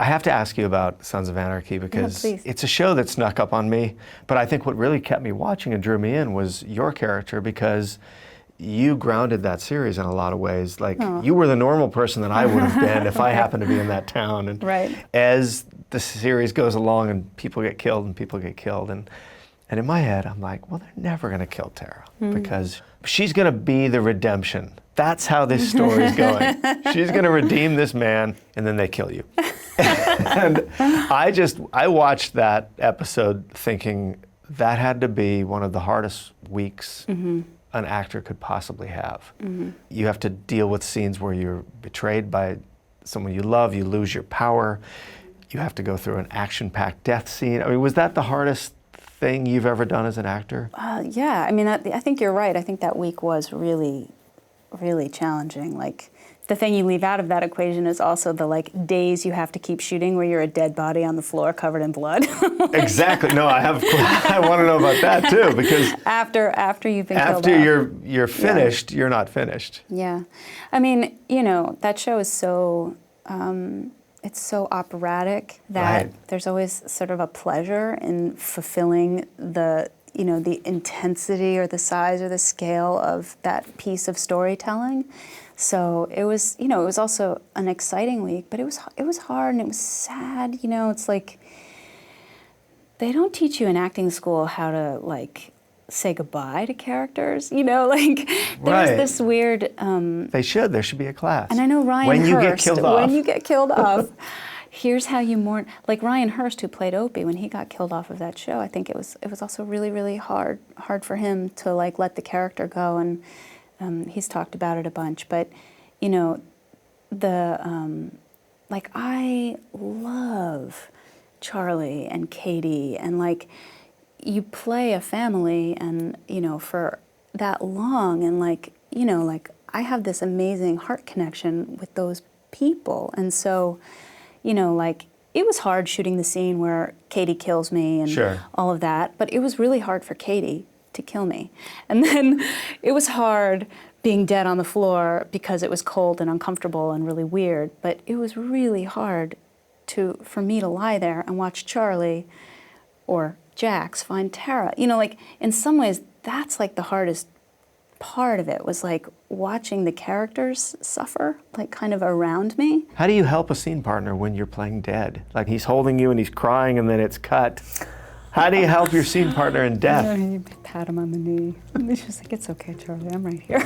I have to ask you about Sons of Anarchy because please. it's a show that snuck up on me, but I think what really kept me watching and drew me in was your character, because you grounded that series in a lot of ways. Like, you were the normal person that I would have been if I happened to be in that town. And as the series goes along and people get killed, and in my head, I'm like, well, they're never going to kill Tara because she's going to be the redemption. That's how this story is going. She's going to redeem this man, and then they kill you. And I watched that episode thinking that had to be one of the hardest weeks an actor could possibly have. You have to deal with scenes where you're betrayed by someone you love, you lose your power, you have to go through an action-packed death scene. I mean, was that the hardest thing you've ever done as an actor? Yeah, I mean, I think you're right. I think that week was really, really challenging. Like, the thing you leave out of that equation is also the days you have to keep shooting where you're a dead body on the floor covered in blood. Exactly. No, I want to know about that too, because after you've been killed after off. you're finished, you're not finished. Yeah, I mean, that show is so it's so operatic that there's always sort of a pleasure in fulfilling the intensity or the size or the scale of that piece of storytelling. So it was, it was also an exciting week, but it was hard and it was sad. It's like they don't teach you in acting school how to say goodbye to characters. There's this weird. They should. There should be a class. And I know Ryan when Hurst. When you get killed off. Here's how you mourn. Like Ryan Hurst, who played Opie, when he got killed off of that show, I think it was also really, really hard for him to let the character go. And he's talked about it a bunch. But I love Charlie and Katie, and you play a family, and for that long, and I have this amazing heart connection with those people, and so. It was hard shooting the scene where Katie kills me and all of that, but it was really hard for Katie to kill me. And then it was hard being dead on the floor because it was cold and uncomfortable and really weird, but it was really hard for me to lie there and watch Charlie or Jax find Tara. In some ways, that's the hardest part of it, was watching the characters suffer, kind of around me. How do you help a scene partner when you're playing dead? He's holding you and he's crying and then it's cut. How do you help your scene partner in death? You pat him on the knee. And he's just like, it's okay, Charlie, I'm right here.